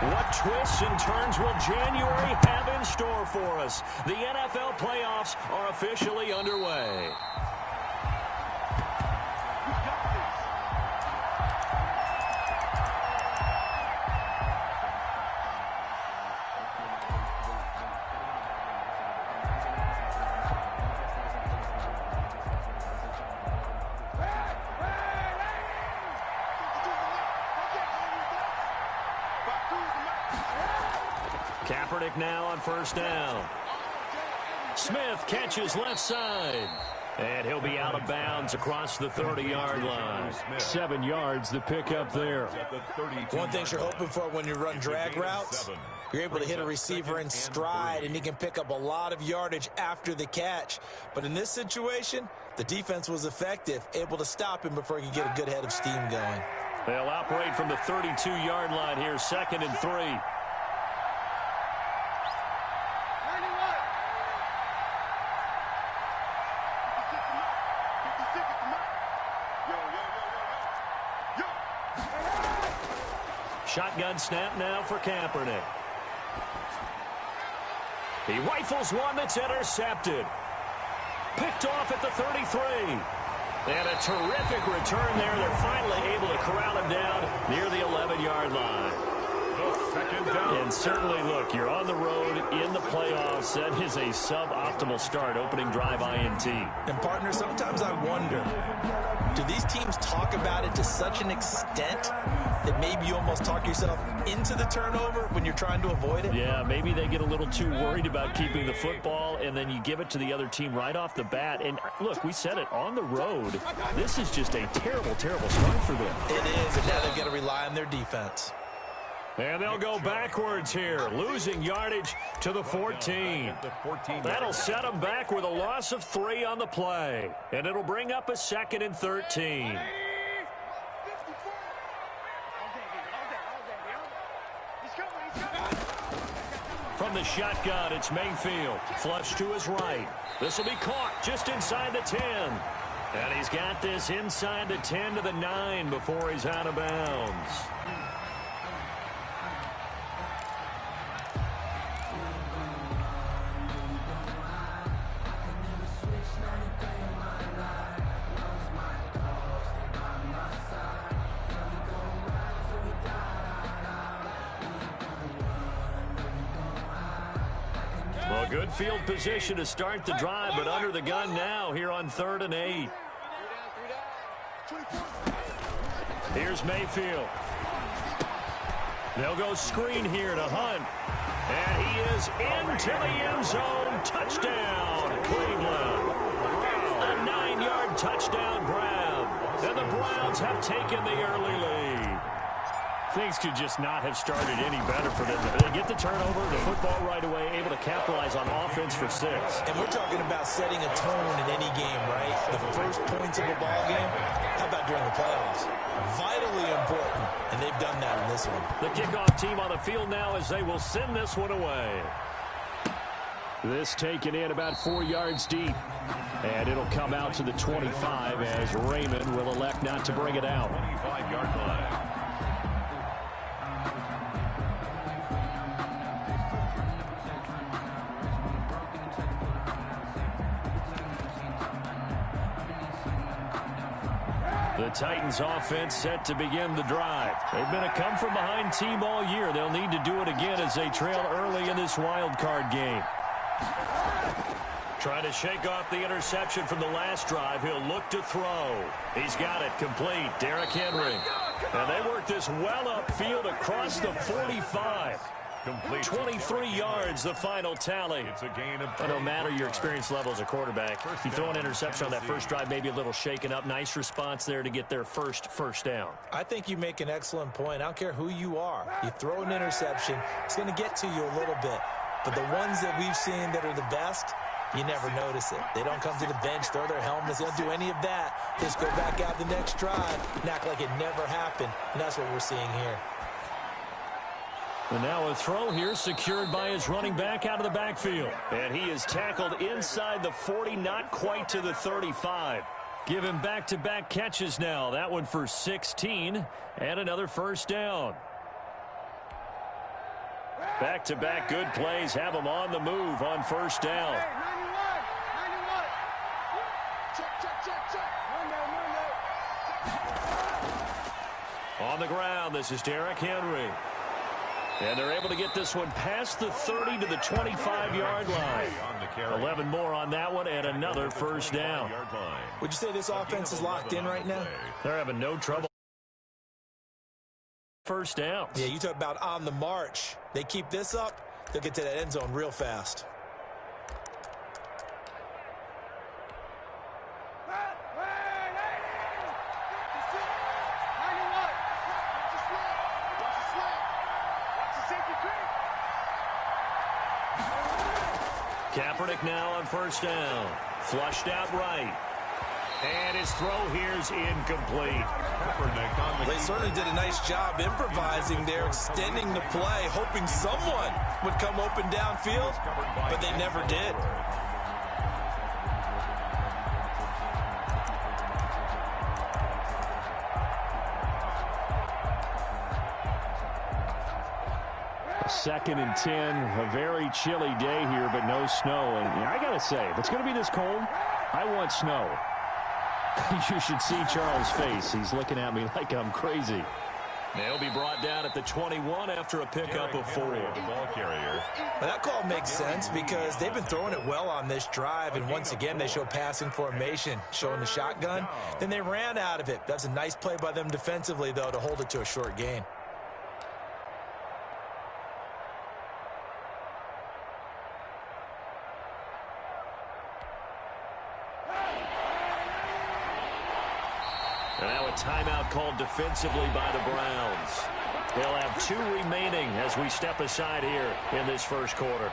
What twists and turns will January have in store for us? The NFL playoffs are officially underway. Kaepernick now on first down. Smith catches left side. And he'll be out of bounds across the 30-yard line. 7 yards the pick up there. One thing you're hoping for when you run drag routes, you're able to hit a receiver in stride, and he can pick up a lot of yardage after the catch. But in this situation, the defense was effective, able to stop him before he could get a good head of steam going. They'll operate from the 32-yard line here, 2nd and 3. Shotgun snap now for Kaepernick. He rifles one that's intercepted. Picked off at the 33. And a terrific return there. They're finally able to corral him down near the 11-yard line. Second down. And certainly, look, you're on the road in the playoffs. That is a suboptimal start, opening drive INT. And, partner, sometimes I wonder, do these teams talk about it to such an extent that maybe you almost talk yourself into the turnover when you're trying to avoid it? Yeah, maybe they get a little too worried about keeping the football, and then you give it to the other team right off the bat. And, look, we said it, on the road, this is just a terrible, terrible start for them. It is, and now they've got to rely on their defense. And they'll go backwards here, losing yardage to the 14. That'll set them back with a loss of 3 on the play. And it'll bring up a 2nd and 13. From the shotgun, it's Mayfield. Flush to his right. This will be caught just inside the 10. And he's got this inside the 10 to the 9 before he's out of bounds. Well, good field position to start the drive, but under the gun now here on 3rd and 8. Here's Mayfield. They'll go screen here to Hunt. And he is into the end zone. Touchdown, Cleveland. A 9-yard touchdown grab. And the Browns have taken the early lead. Things could just not have started any better for them. They get the turnover, the football right away, able to capitalize on offense for 6. And we're talking about setting a tone in any game, right? The first points of a ball game, how about during the playoffs? Vitally important, and they've done that in this one. The kickoff team on the field now as they will send this one away. This taken in about 4 yards deep. And it'll come out to the 25 as Raymond will elect not to bring it out. 25-yard line. The Titans offense set to begin the drive. They've been a come-from-behind team all year. They'll need to do it again as they trail early in this wild card game. Trying to shake off the interception from the last drive. He'll look to throw. He's got it complete. Derrick Henry. And they work this well upfield across the 45. Complete. 23 yards, the final tally. It's a gain of no matter your experience level as a quarterback, you throw an interception on that first drive, maybe a little shaken up. Nice response there to get their first down. I think you make an excellent point. I don't care who you are. You throw an interception, it's going to get to you a little bit. But the ones that we've seen that are the best, you never notice it. They don't come to the bench, throw their helmets. They don't do any of that. Just go back out the next drive and act like it never happened. And that's what we're seeing here. And now a throw here secured by his running back out of the backfield. And he is tackled inside the 40, not quite to the 35. Give him back-to-back catches now. That one for 16 and another first down. Back-to-back good plays have them on the move on first down. On the ground, this is Derrick Henry. And they're able to get this one past the 30 to the 25-yard line. 11 more on that one and another first down. Would you say this offense is locked in right now? They're having no trouble. First down. Yeah, you talk about on the march. They keep this up, they'll get to that end zone real fast. Kaepernick now on first down. Flushed out right. And his throw here's incomplete. They certainly did a nice job improvising there, extending the play, hoping someone would come open downfield, but they never did. Second and 10, a very chilly day here, but no snow. And I got to say, if it's going to be this cold, I want snow. You should see Charles' face. He's looking at me like I'm crazy. They'll be brought down at the 21 after a pickup of 4. The ball carrier. Well, that call makes sense because they've been throwing it well on this drive, and once again they show passing formation, showing the shotgun. Then they ran out of it. That's a nice play by them defensively, though, to hold it to a short gain. Now a timeout called defensively by the Browns. They'll have 2 remaining as we step aside here in this first quarter.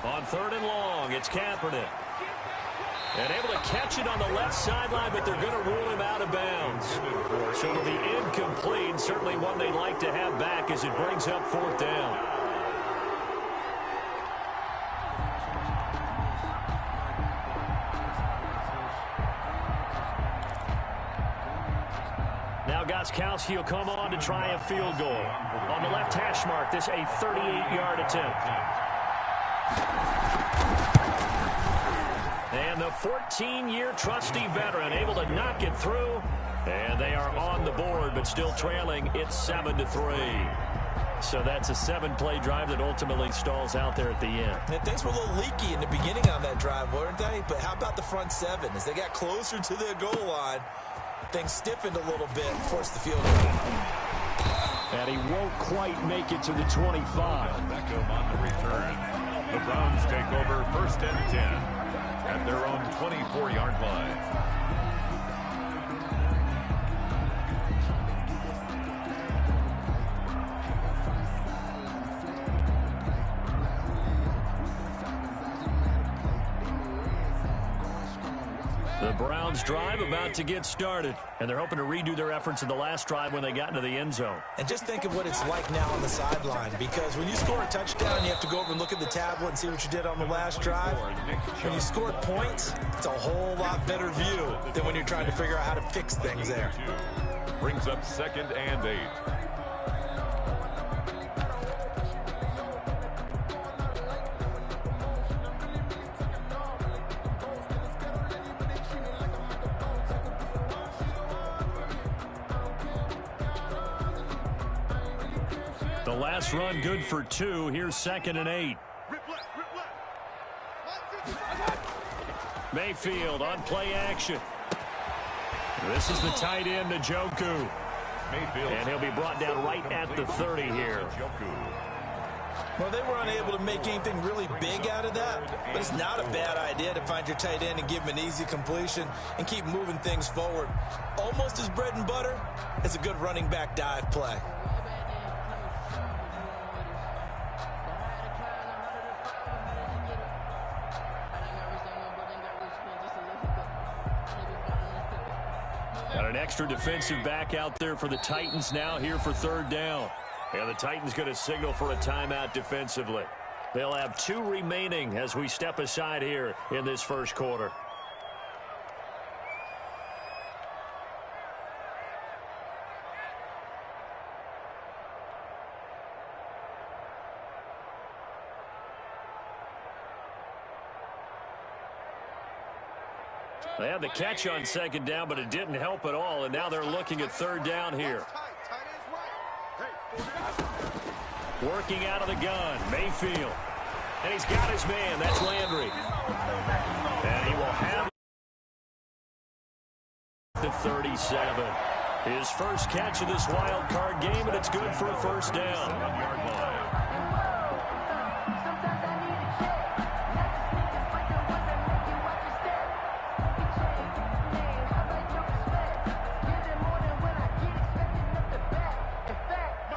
On 3rd and long, it's Kaepernick. And able to catch it on the left sideline, but they're going to rule him out of bounds. So it'll be incomplete. Certainly one they'd like to have back as it brings up 4th down. Now Gostkowski will come on to try a field goal. On the left hash mark, this a 38-yard attempt. And the 14-year trusty veteran able to knock it through. And they are on the board, but still trailing. It's 7-3. So that's a 7-play drive that ultimately stalls out there at the end. And things were a little leaky in the beginning on that drive, weren't they? But how about the front 7? As they got closer to the goal line, things stiffened a little bit, forced the field goal. And he won't quite make it to the 25. Beckham on the return. The Browns take over 1st and 10 at their own 24-yard line. The Browns drive about to get started, and they're hoping to redo their efforts in the last drive when they got into the end zone. And just think of what it's like now on the sideline, because when you score a touchdown, you have to go over and look at the tablet and see what you did on the last drive. When you scored points, it's a whole lot better view than when you're trying to figure out how to fix things there. Brings up 2nd and 8. The last run good for 2. Here's 2nd and 8. Mayfield on play action. This is the tight end, Njoku. Mayfield. And he'll be brought down right at the 30 here. Well, they were unable to make anything really big out of that, but it's not a bad idea to find your tight end and give him an easy completion and keep moving things forward. Almost as bread and butter as a good running back dive play. An extra defensive back out there for the Titans now here for third down. And the Titans going to signal for a timeout defensively. They'll have 2 remaining as we step aside here in this first quarter. They had the catch on second down, but it didn't help at all, and now they're looking at third down here. Working out of the gun, Mayfield. And he's got his man. That's Landry. And he will have the 37. His first catch of this wild card game, and it's good for a first down. 7-yard line.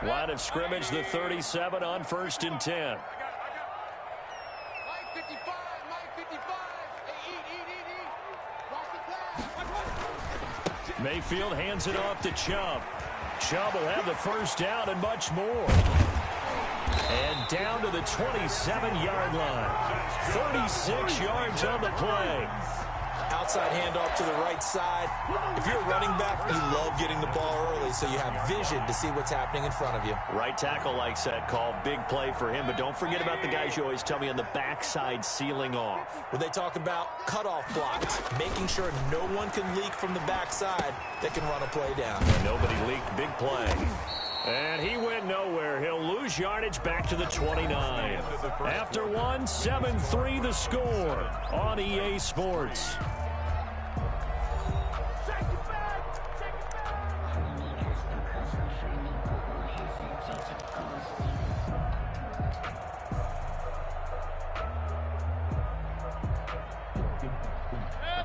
Line of scrimmage, the 37 on 1st and 10. Mayfield hands it off to Chubb. Chubb will have the first down and much more. And down to the 27-yard line. 36 yards on the play. Outside handoff to the right side. If you're a running back, you love getting the ball early so you have vision to see what's happening in front of you. Right tackle likes that call. Big play for him. But don't forget about the guys you always tell me on the backside sealing off. When they talk about cutoff blocks, making sure no one can leak from the backside that can run a play down. And nobody leaked. Big play. And he went nowhere. He'll lose yardage back to the 29. After one, 7-3 the score on EA Sports.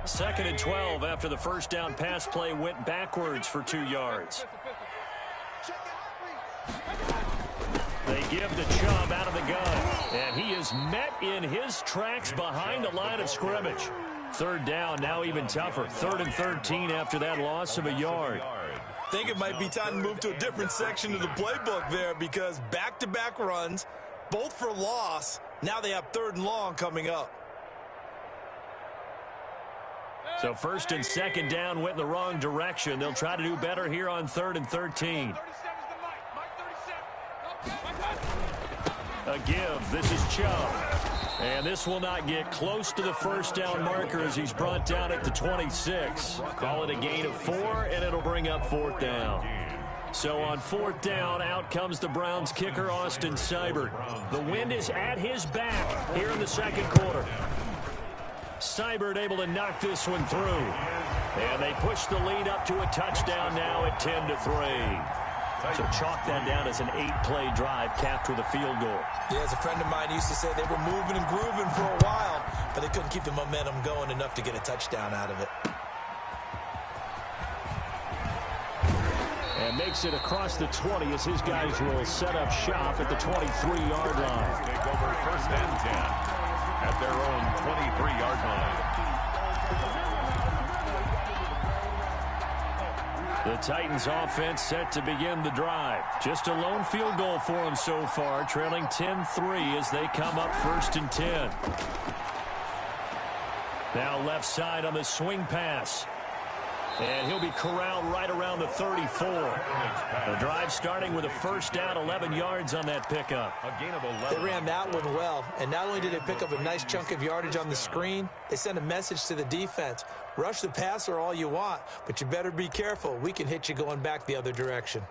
Second and 12 after the first down pass play went backwards for 2 yards. They give to Chubb out of the gun, and he is met in his tracks behind the line of scrimmage. Third down, now even tougher. 3rd and 13 after that loss of a yard. I think it might be time to move to a different section of the playbook there because back-to-back runs, both for loss. Now they have 3rd and long coming up. So 1st and 2nd down went in the wrong direction. They'll try to do better here on 3rd and 13. A give. This is Chubb. And this will not get close to the first down marker as he's brought down at the 26. Call it a gain of 4, and it'll bring up 4th down. So on 4th down, out comes the Browns kicker, Austin Seibert. The wind is at his back here in the second quarter. Seibert able to knock this one through. And they push the lead up to a touchdown now at 10-3. So chalk that down as an 8-play drive capped with a field goal. Yeah, as a friend of mine used to say, they were moving and grooving for a while, but they couldn't keep the momentum going enough to get a touchdown out of it. And makes it across the 20 as his guys will set up shop at the 23-yard line. Take over 1st and 10 at their own 23-yard line. The Titans offense set to begin the drive. Just a lone field goal for them so far, trailing 10-3 as they come up 1st and 10. Now left side on the swing pass. And he'll be corralled right around the 34. The drive starting with a first down, 11 yards on that pickup. A gain of 11. They ran that one well, and not only did they pick up a nice chunk of yardage on the screen, they sent a message to the defense. Rush the passer all you want, but you better be careful. We can hit you going back the other direction.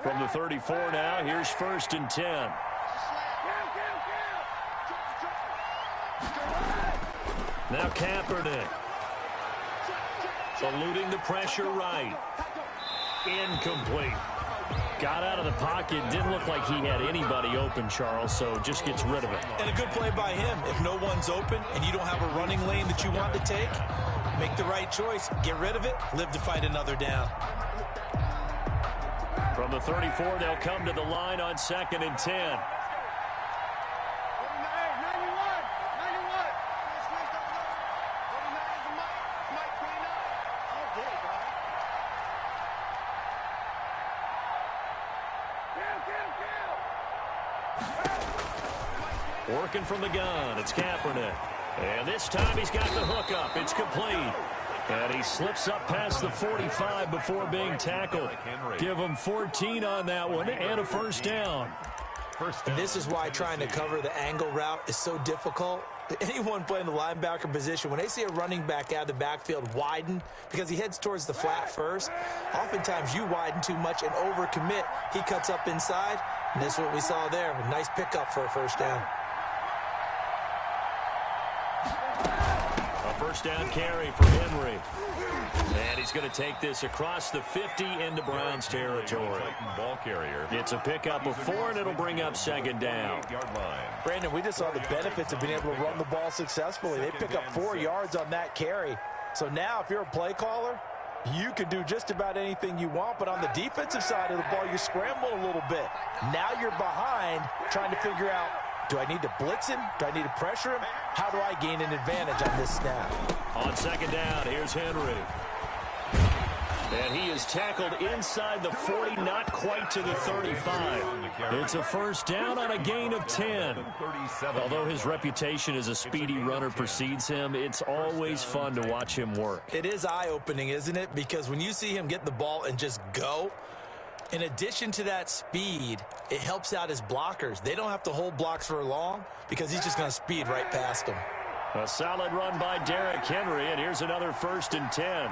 From the 34 now, here's 1st and 10. Now Kaepernick. Eluding the pressure right. Incomplete. Got out of the pocket. Didn't look like he had anybody open, Charles, so just gets rid of it. And a good play by him. If no one's open and you don't have a running lane that you want to take, make the right choice. Get rid of it. Live to fight another down. From the 34, they'll come to the line on 2nd and 10. Working from the gun, it's Kaepernick. And this time he's got the hook up. It's complete. And he slips up past the 45 before being tackled. Give him 14 on that one and a first down. And this is why trying to cover the angle route is so difficult. Anyone playing the linebacker position, when they see a running back out of the backfield widen because he heads towards the flat first, oftentimes you widen too much and overcommit. He cuts up inside, and this is what we saw there. A nice pickup for a first down. A first down carry for Henry. And he's going to take this across the 50 into Browns territory. Ball carrier. It's a pickup of 4, and it'll bring up second down. Brandon, we just saw the benefits of being able to run the ball successfully. They pick up 4 yards on that carry. So now if you're a play caller, you can do just about anything you want. But on the defensive side of the ball, you scramble a little bit. Now you're behind trying to figure out, do I need to blitz him? Do I need to pressure him? How do I gain an advantage on this snap? On second down, here's Henry. And he is tackled inside the 40, not quite to the 35. It's a first down on a gain of 10. Although his reputation as a speedy runner precedes him, it's always fun to watch him work. It is eye-opening, isn't it? Because when you see him get the ball and just go, in addition to that speed, it helps out his blockers. They don't have to hold blocks for long because he's just going to speed right past them. A solid run by Derrick Henry, and here's another 1st and 10.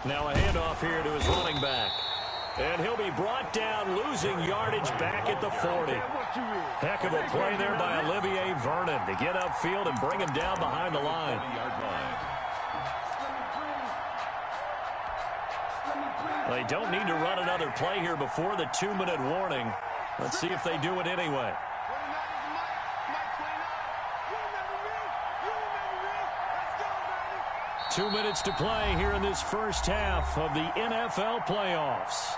Now a handoff here to his running back. And he'll be brought down, losing yardage back at the 40. Heck of a play there by Olivier Vernon to get upfield and bring him down behind the line. They don't need to run another play here before the 2-minute warning. Let's see if they do it anyway. Two minutes to play here in this first half of the NFL playoffs.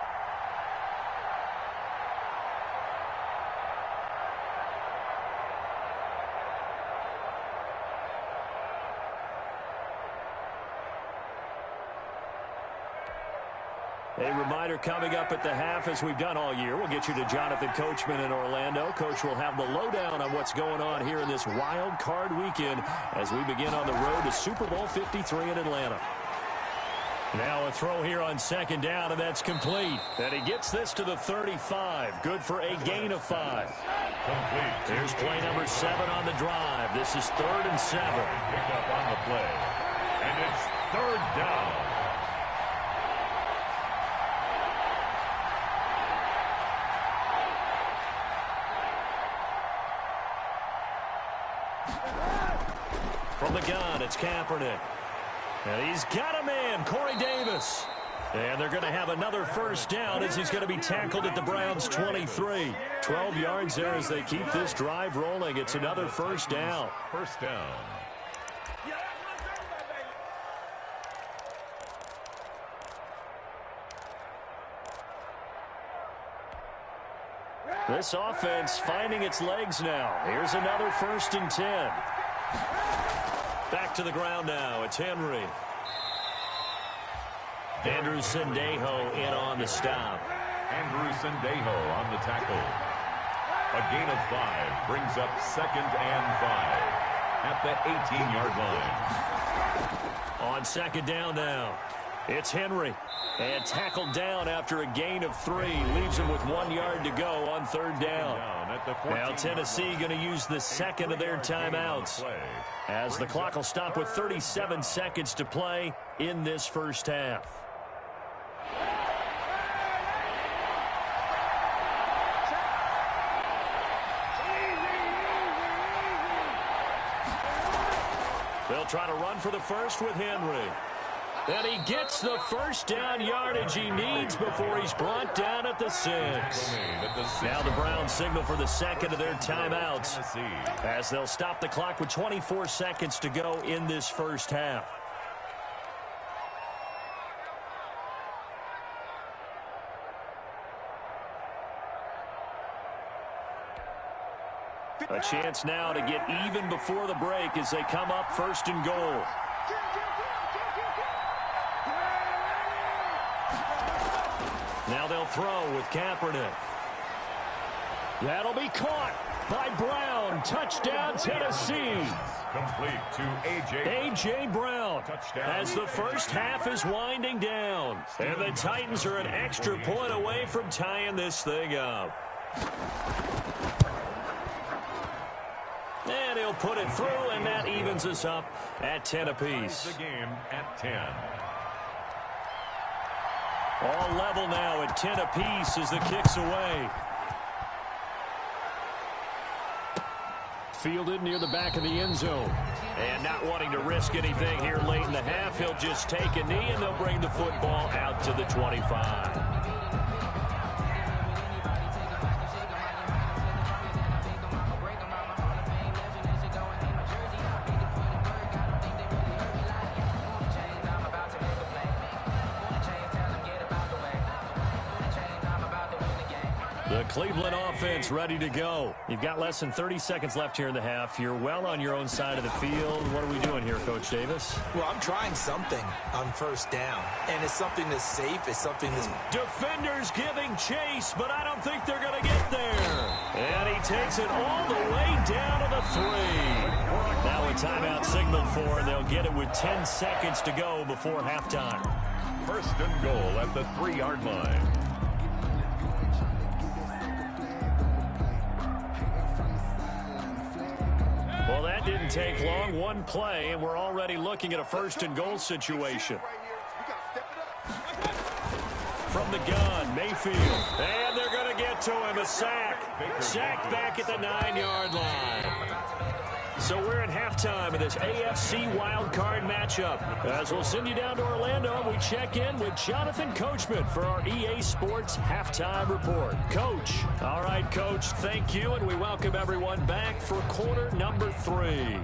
A reminder coming up at the half, as we've done all year. We'll get you to Jonathan Coachman in Orlando. Coach will have the lowdown on what's going on here in this wild card weekend as we begin on the road to Super Bowl 53 in Atlanta. Now a throw here on second down, and that's complete. And he gets this to the 35. Good for a gain of 5. Complete. Here's play number 7 on the drive. This is 3rd and 7. Pick up on the play. And it's 3rd down. From the gun, it's Kaepernick. And he's got a man, Corey Davis. And they're going to have another first down as he's going to be tackled at the Browns' 23. 12 yards there as they keep this drive rolling. It's another first down. First down. This offense finding its legs now. Here's another 1st and 10. Back to the ground now. It's Henry. Andrew Sendejo in on the stop. Andrew Sendejo on the tackle. A gain of 5 brings up 2nd and 5 at the 18-yard line. On second down now, it's Henry. And tackled down after a gain of 3. Leaves him with 1 yard to go on 3rd down. Now Tennessee going to use the second of their timeouts, as the clock will stop with 37 seconds to play in this first half. They'll try to run for the first with Henry. And he gets the first down yardage he needs before he's brought down at the 6. Now the Browns signal for the second of their timeouts, as they'll stop the clock with 24 seconds to go in this first half. A chance now to get even before the break as they come up 1st and goal. Now they'll throw with Kaepernick. That'll be caught. by Brown. Touchdown, Tennessee. Complete to A.J. Brown as the first half is winding down. And the Titans are an extra point away from tying this thing up. And he'll put it through, and that evens us up at 10 apiece. The game at 10. All level now at 10 apiece as the kick's away. Fielded near the back of the end zone. And not wanting to risk anything here late in the half, he'll just take a knee, and they'll bring the football out to the 25. The Cleveland offense ready to go. You've got less than 30 seconds left here in the half. You're well on your own side of the field. What are we doing here, Coach Davis? Well, I'm trying something on first down, and it's something that's safe. It's something that's... Defenders giving chase, but I don't think they're going to get there. And he takes it all the way down to the 3. Now a timeout signaled for, and they'll get it with 10 seconds to go before halftime. First and goal at the 3-yard line. Well, that didn't take long. One play, and we're already looking at a first and goal situation. From the gun, Mayfield. And they're going to get to him. A sack. Sacked back at the 9-yard line. So we're at halftime of this AFC wildcard matchup. As we'll send you down to Orlando, we check in with Jonathan Coachman for our EA Sports Halftime Report. Coach. All right, Coach, thank you, and we welcome everyone back for quarter number 3.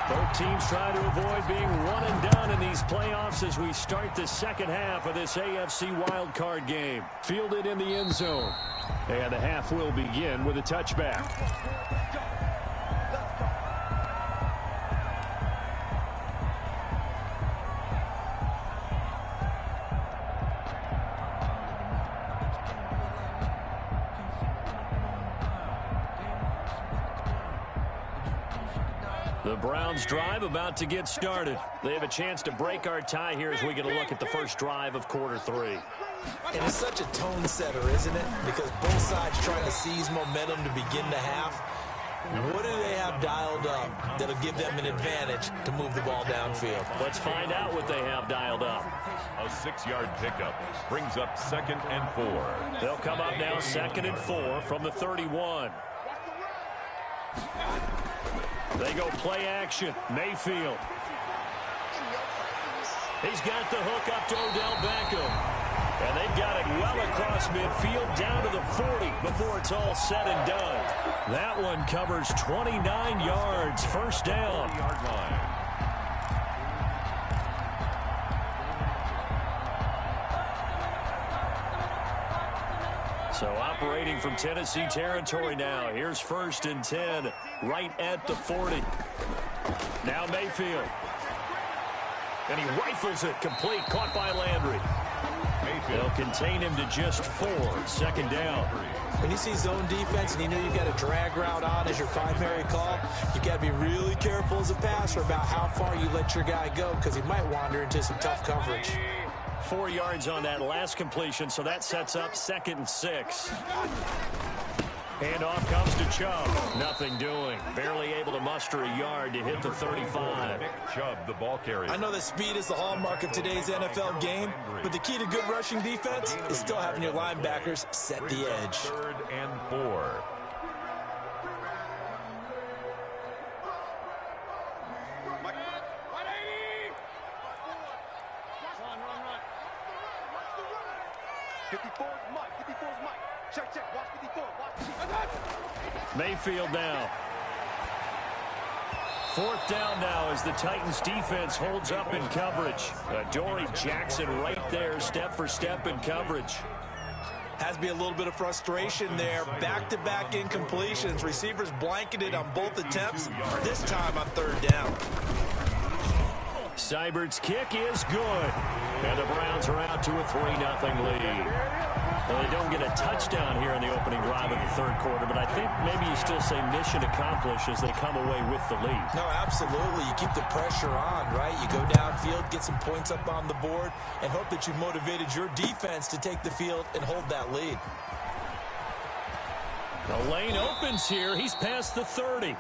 Both teams try to avoid being one and done in these playoffs as we start the second half of this AFC wildcard game. Fielded in the end zone. And the half will begin with a touchback. The Browns drive about to get started. They have a chance to break our tie here as we get a look at the first drive of quarter 3. And it's such a tone setter, isn't it? Because both sides trying to seize momentum to begin the half. What do they have dialed up that'll give them an advantage to move the ball downfield? Let's find out what they have dialed up. A 6-yard pickup brings up 2nd and 4. They'll come up now 2nd and 4 from the 31. They go play action. Mayfield. He's got the hook up to Odell Beckham. And they've got it well across midfield down to the 40 before it's all said and done. That one covers 29 yards. First down. So operating from Tennessee territory now. Here's 1st and 10 right at the 40. Now Mayfield. And he rifles it complete. Caught by Landry. They'll contain him to just 4. 2nd down. When you see zone defense and you know you've got a drag route on as your primary call, you've got to be really careful as a passer about how far you let your guy go because he might wander into some tough coverage. 4 yards on that last completion, so that sets up 2nd and 6. Handoff comes to Chubb. Nothing doing. Barely able to muster a yard to hit the 35. Chubb, the ball carrier. I know that speed is the hallmark of today's NFL game, but the key to good rushing defense is still having your linebackers set the edge. 3rd and 4. Mayfield now. 4th down now as the Titans defense holds up in coverage. Dory Jackson right there, step for step in coverage. Has to be a little bit of frustration there. Back-to-back incompletions. Receivers blanketed on both attempts, this time on 3rd down. Seibert's kick is good. And the Browns are out to a 3-0 lead. Well, they don't get a touchdown here in the opening drive of the third quarter, but I think maybe you still say mission accomplished as they come away with the lead. No, absolutely. You keep the pressure on, right? You go downfield, get some points up on the board, and hope that you've motivated your defense to take the field and hold that lead. The lane opens here. He's past the 30.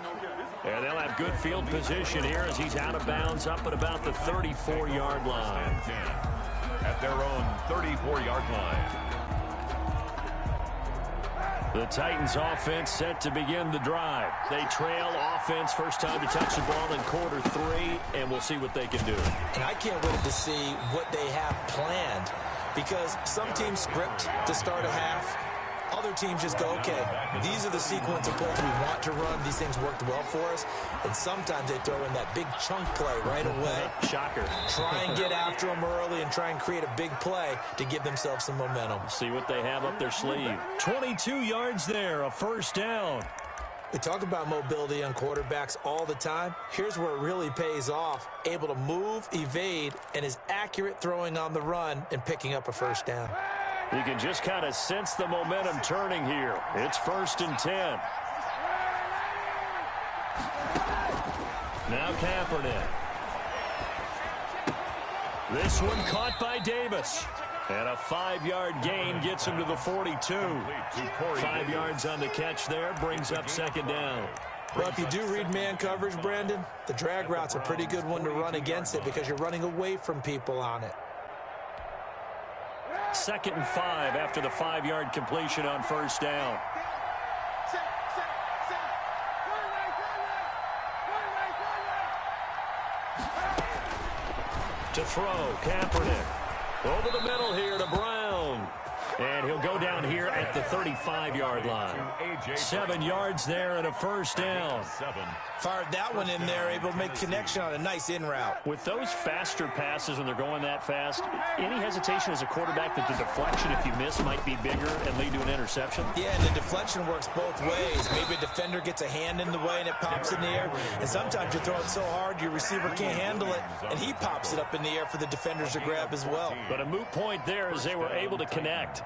And they'll have good field position here as he's out of bounds up at about the 34-yard line. At their own 34-yard line. The Titans offense set to begin the drive. They trail offense, first time to touch the ball in quarter 3, and we'll see what they can do. And I can't wait to see what they have planned, because some teams script to start a half. Other teams just go, okay, these are the sequence of plays we want to run. These things worked well for us. And sometimes they throw in that big chunk play right away. Shocker. Try and get after them early and try and create a big play to give themselves some momentum. See what they have up their sleeve. 22 yards there, a first down. We talk about mobility on quarterbacks all the time. Here's where it really pays off. Able to move, evade, and is accurate throwing on the run and picking up a first down. You can just kind of sense the momentum turning here. It's 1st and 10. Now Kaepernick. This one caught by Davis. And a 5-yard gain gets him to the 42. 5 yards on the catch there, brings up 2nd down. Well, if you do read man coverage, Brandon, the drag route's a pretty good one to run against it because you're running away from people on it. 2nd and 5 after the 5-yard completion on first down. To throw, Kaepernick. Over the middle here to Brown. And he'll go down here at the 35-yard line. 7 yards there and a first down. Fired that one in there, able to make connection on a nice in route. With those faster passes when they're going that fast, any hesitation as a quarterback that the deflection, if you miss, might be bigger and lead to an interception? Yeah, and the deflection works both ways. Maybe a defender gets a hand in the way and it pops in the air. And sometimes you throw it so hard your receiver can't handle it, and he pops it up in the air for the defenders to grab as well. But a moot point there as they were able to connect.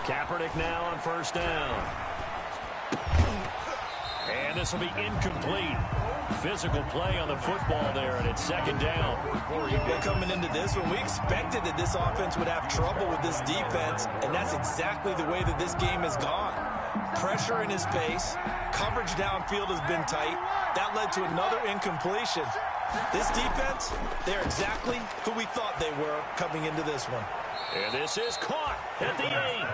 Kaepernick now on first down. And this will be incomplete. Physical play on the football there, and it's 2nd down. Well, coming into this one, we expected that this offense would have trouble with this defense, and that's exactly the way that this game has gone. Pressure in his face. Coverage downfield has been tight. That led to another incompletion. This defense, they're exactly who we thought they were coming into this one. And this is caught at the 8.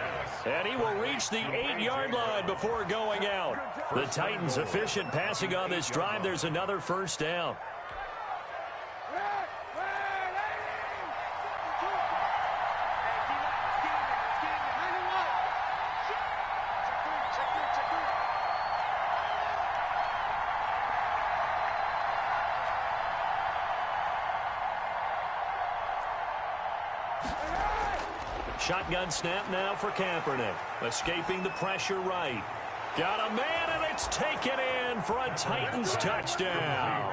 And he will reach the 8-yard line before going out. The Titans efficient passing on this drive. There's another first down. Shotgun snap now for Kaepernick. Escaping the pressure right. Got a man, and it's taken in for a Titans touchdown.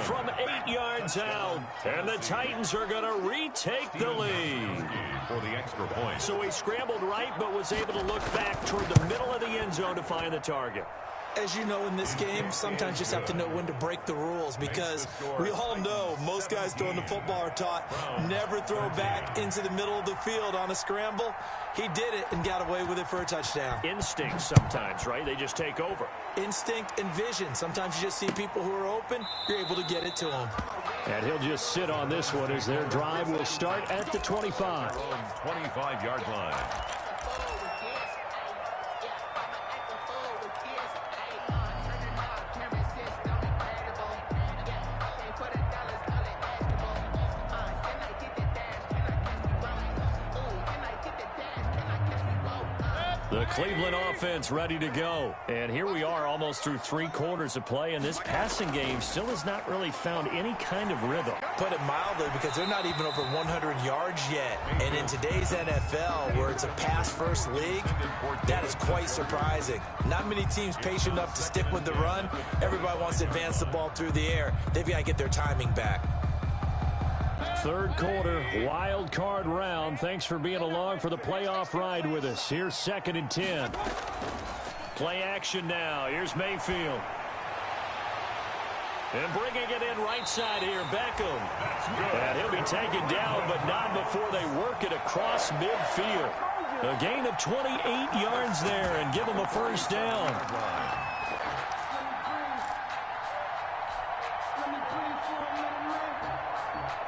From 8 yards out, and the Titans are going to retake the lead. For the extra point. So he scrambled right, but was able to look back toward the middle of the end zone to find the target. As you know, in this game, sometimes you just have to know when to break the rules, because we all know most guys throwing the football are taught never throw back into the middle of the field on a scramble. He did it and got away with it for a touchdown. Instinct sometimes, right? They just take over. Instinct and vision. Sometimes you just see people who are open, you're able to get it to them. And he'll just sit on this one as their drive will start at the 25. 25-yard line. The Cleveland offense ready to go. And here we are almost through 3 quarters of play, and this passing game still has not really found any kind of rhythm. Put it mildly, because they're not even over 100 yards yet. And in today's NFL, where it's a pass-first league, that is quite surprising. Not many teams patient enough to stick with the run. Everybody wants to advance the ball through the air. They've got to get their timing back. Third quarter, wild card round. Thanks for being along for the playoff ride with us. Here's 2nd and 10. Play action now. Here's Mayfield. And bringing it in right side here, Beckham. And he'll be taken down, but not before they work it across midfield. A gain of 28 yards there and give him a first down.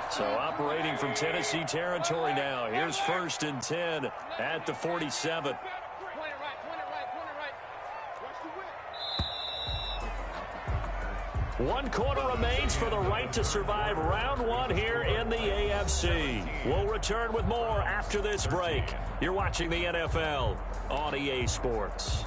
So operating from Tennessee territory now. Here's 1st and 10 at the 47. One quarter remains for the right to survive round 1 here in the AFC. We'll return with more after this break. You're watching the NFL on EA Sports.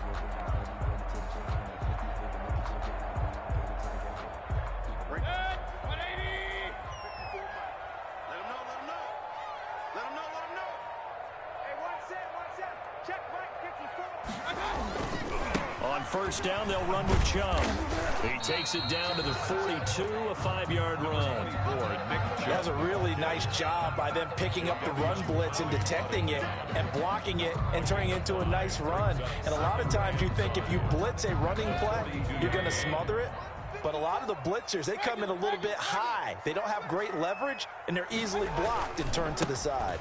On first down, they'll run with Chubb. He takes it down to the 42, a 5-yard run. He does a really nice job by them picking up the run blitz and detecting it and blocking it and turning it into a nice run. And a lot of times you think if you blitz a running play, you're going to smother it. But a lot of the blitzers, they come in a little bit high. They don't have great leverage, and they're easily blocked and turned to the side.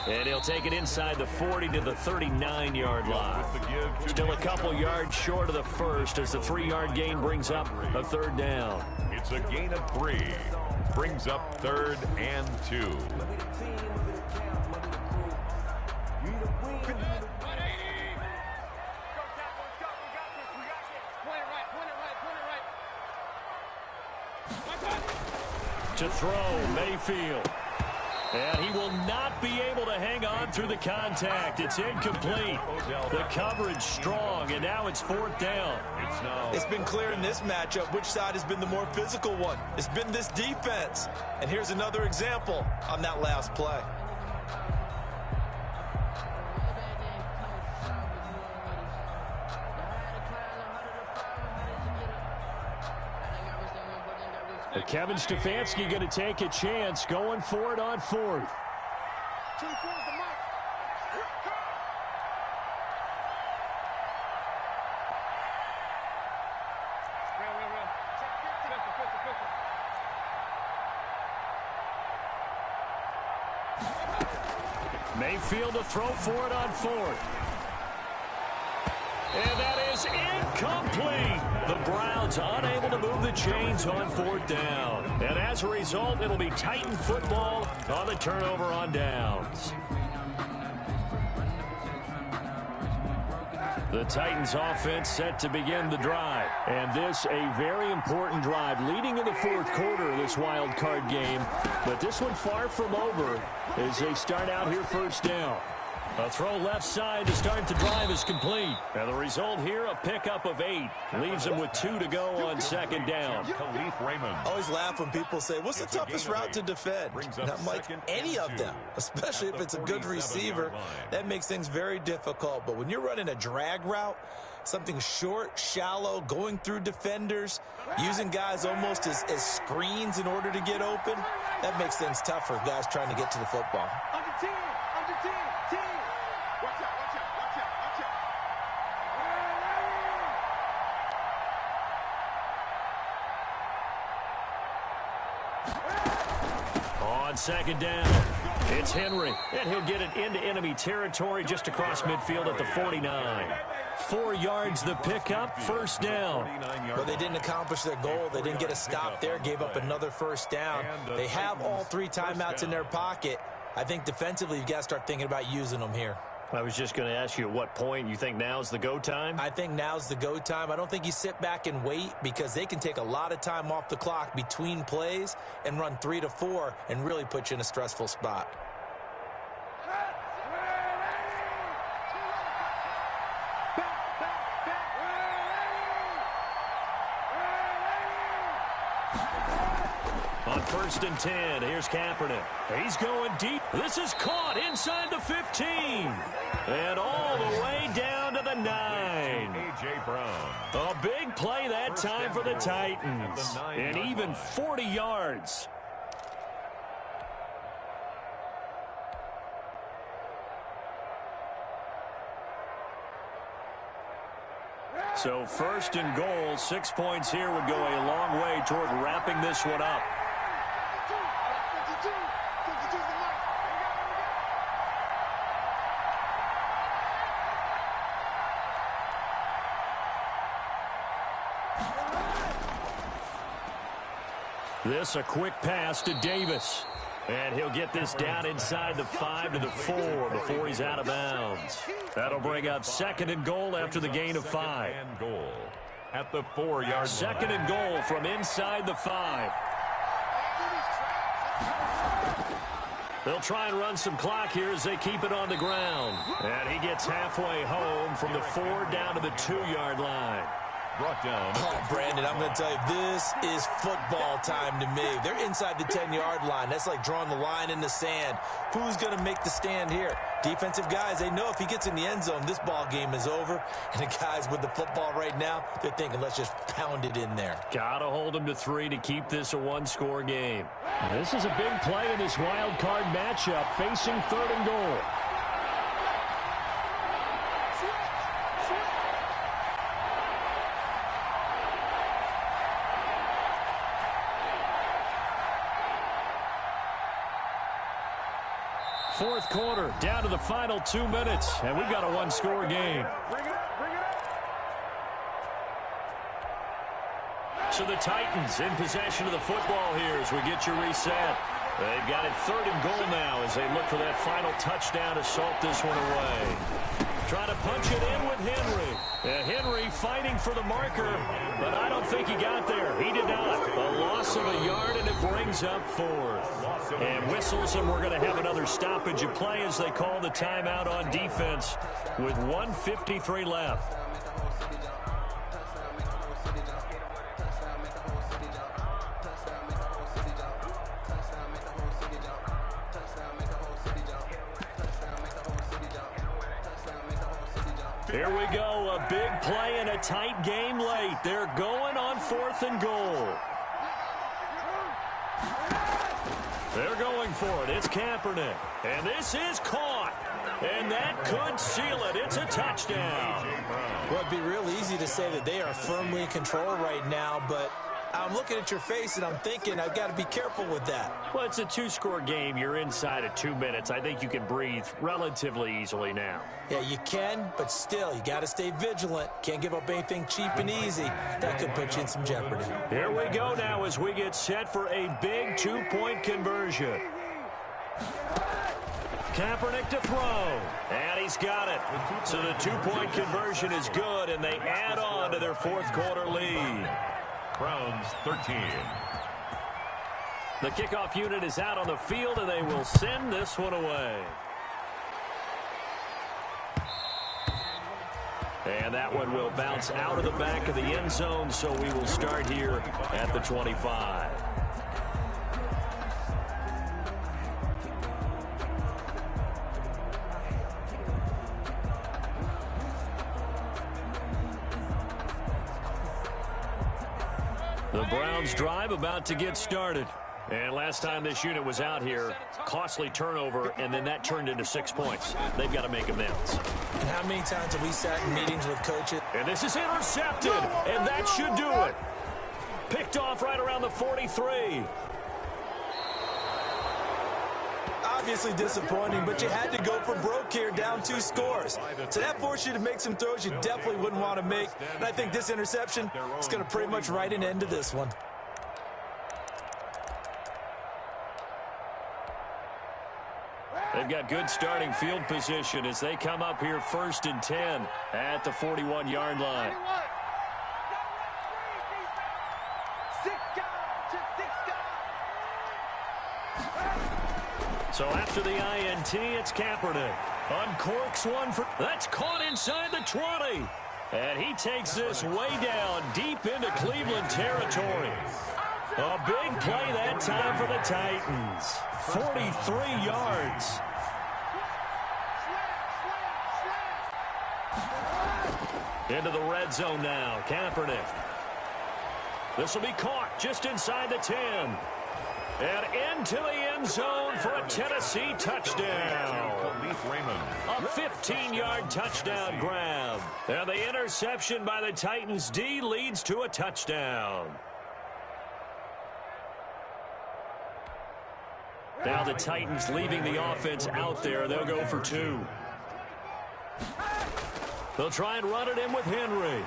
And he'll take it inside the 40 to the 39-yard line. Still a couple yards short of the first as the 3-yard gain brings up a 3rd down. It's a gain of 3. Brings up 3rd and 2. To throw, Mayfield. And he will not be able to hang on through the contact. It's incomplete. The coverage strong, and now it's 4th down. It's been clear in this matchup which side has been the more physical one. It's been this defense. And here's another example on that last play. Kevin Stefanski going to take a chance, going for it on 4th. Mayfield to throw for it on 4th. And that is incomplete. The Browns unable to move the chains on 4th down. And as a result, it'll be Titan football on the turnover on downs. The Titans offense set to begin the drive. And this a very important drive leading in the 4th quarter of this wild card game. But this one far from over as they start out here 1st down. A throw left side to start the drive is complete. And the result here, a pickup of 8. Leaves them with 2 to go on 2nd down. Khalif Raymond. I always laugh when people say, what's the toughest route to defend? And I'm like, any of them, especially if it's a good receiver. That makes things very difficult. But when you're running a drag route, something short, shallow, going through defenders, using guys almost as screens in order to get open, that makes things tough for guys trying to get to the football. On 2nd down, it's Henry, and he'll get it into enemy territory just across midfield at the 49. 4 yards the pickup, 1st down. Well, they didn't accomplish their goal. They didn't get a stop there, gave up another 1st down. They have all 3 timeouts in their pocket. I think defensively you've got to start thinking about using them here. I was just going to ask you at what point you think now's the go time? I think now's the go time. I don't think you sit back and wait because they can take a lot of time off the clock between plays and run 3 to 4 and really put you in a stressful spot. On 1st and 10, here's Kaepernick. He's going deep. This is caught inside the 15. And all the way down to the 9. A.J. Brown. A big play that time for the Titans. And even 40 yards. So 1st and goal, 6 points here would go a long way toward wrapping this one up. This a quick pass to Davis. And he'll get this down inside the 5 to the 4 before he's out of bounds. That'll bring up 2nd and goal after the gain of 5. And goal at the 4-yard line. 2nd and goal from inside the 5. They'll try and run some clock here as they keep it on the ground. And he gets halfway home from the 4 down to the 2-yard line. Brought down. Oh, Brandon, I'm going to tell you, this is football time to me. They're inside the 10-yard line. That's like drawing the line in the sand. Who's going to make the stand here? Defensive guys, they know if he gets in the end zone, this ball game is over. And the guys with the football right now, they're thinking, let's just pound it in there. Got to hold them to 3 to keep this a one-score game. This is a big play in this wild card matchup, facing 3rd and goal. Fourth quarter, down to the final 2 minutes, and we've got a one-score game. So the Titans in possession of the football here as we get you reset. They've got it 3rd and goal now as they look for that final touchdown to salt this one away. Trying to punch it in with Henry. And Henry fighting for the marker, but I don't think he got there. He did not. A loss of a yard, and it brings up 4th. And whistles, and we're going to have another stoppage of play as they call the timeout on defense with 1:53 left. Here we go, a big play in a tight game late. They're going on 4th and goal. They're going for it. It's Kaepernick. And this is caught. And that could seal it. It's a touchdown. Well, it'd be real easy to say that they are firmly in control right now, but I'm looking at your face and I'm thinking I've got to be careful with that. Well, it's a 2-score game. You're inside of 2 minutes. I think you can breathe relatively easily now. Yeah, you can, but still, you got to stay vigilant. Can't give up anything cheap and easy. That could put you in some jeopardy. Here we go now as we get set for a big 2-point conversion. Kaepernick to throw, and he's got it. So the 2-point conversion is good, and they add on to their 4th quarter lead. Browns 13. The kickoff unit is out on the field, and they will send this one away. And that one will bounce out of the back of the end zone, so we will start here at the 25. The Browns drive about to get started. And last time this unit was out here, costly turnover, and then that turned into 6 points. They've got to make amends. And how many times have we sat in meetings with coaches? And this is intercepted, and that should do it. Picked off right around the 43. Obviously disappointing, but you had to go for broke here, down 2 scores. So that forced you to make some throws you definitely wouldn't want to make. And I think this interception is going to pretty much write an end to this one. They've got good starting field position as they come up here 1st and 10 at the 41-yard line. So after the INT, it's Kaepernick. Uncorks one for... That's caught inside the 20. And he takes this way down deep into Cleveland territory. A big play that time for the Titans. 43 yards. Into the red zone now. Kaepernick. This will be caught just inside the 10. And into the end zone for a Tennessee touchdown. A 15-yard touchdown grab. And the interception by the Titans D leads to a touchdown. Now the Titans leaving the offense out there. They'll go for 2. They'll try and run it in with Henry.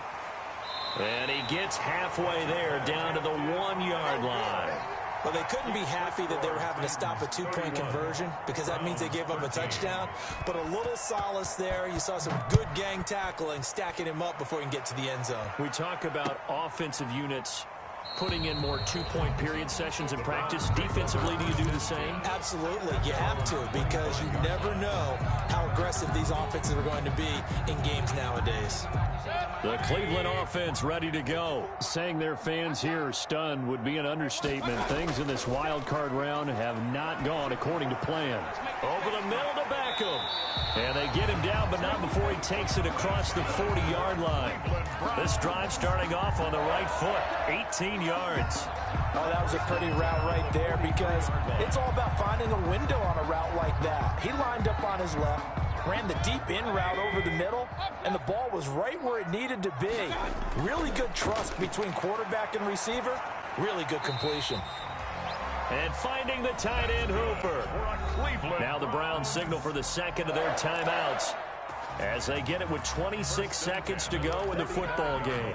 And he gets halfway there down to the 1-yard line. Well, they couldn't be happy that they were having to stop a 2-point conversion because that means they gave up a touchdown. But a little solace there. You saw some good gang tackling, stacking him up before he can get to the end zone. We talk about offensive units putting in more 2-point period sessions in practice. Defensively, do you do the same? Absolutely. You have to because you never know how aggressive these offenses are going to be in games nowadays. The Cleveland offense ready to go. Saying their fans here are stunned would be an understatement. Things in this wild card round have not gone according to plan. Over the middle to Beckham. And they get him down, but not before he takes it across the 40-yard line. This drive starting off on the right foot. 18 yards. Oh, that was a pretty route right there because it's all about finding a window on a route like that. He lined up on his left, ran the deep in route over the middle, and the ball was right where it needed to be. Really good trust between quarterback and receiver. Really good completion. And finding the tight end Hooper. Now the Browns signal for the second of their timeouts as they get it with 26 seconds to go in the football game.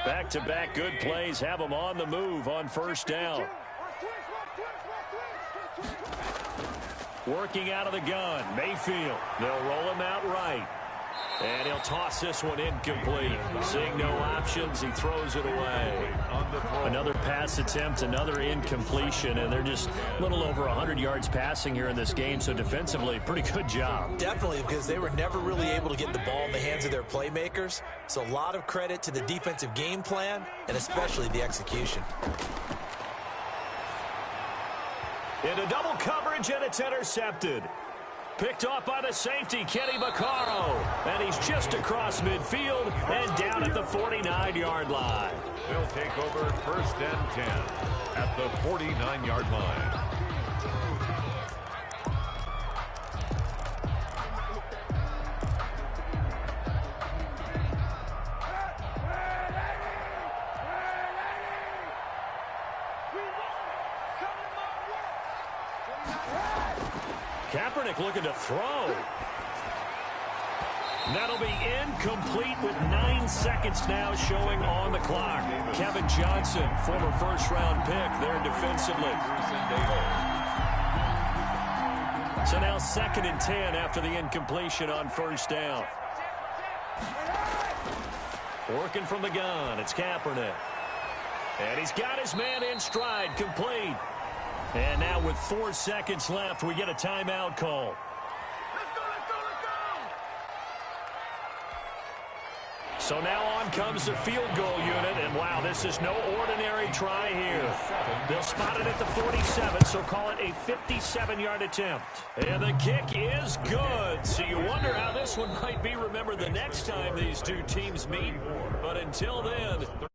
Back-to-back good plays have them on the move on first down. Working out of the gun, Mayfield. They'll roll him out right. And he'll toss this one incomplete. Seeing no options, he throws it away. Another pass attempt, another incompletion, and they're just a little over 100 yards passing here in this game, so defensively, pretty good job. Definitely, because they were never really able to get the ball in the hands of their playmakers. So a lot of credit to the defensive game plan, and especially the execution. Into double coverage, and it's intercepted. Picked off by the safety, Kenny Vaccaro. And he's just across midfield and down at the 49-yard line. They'll take over first and 10 at the 49-yard line. Kaepernick looking to throw. That'll be incomplete with 9 seconds now showing on the clock. Kevin Johnson, former first-round pick there defensively. So now 2nd and 10 after the incompletion on first down. Working from the gun, it's Kaepernick. And he's got his man in stride, complete. And now with 4 seconds left, we get a timeout call. So now on comes the field goal unit, and wow, this is no ordinary try here. They'll spot it at the 47, so call it a 57-yard attempt. And the kick is good, so you wonder how this one might be remembered the next time these two teams meet. But until then...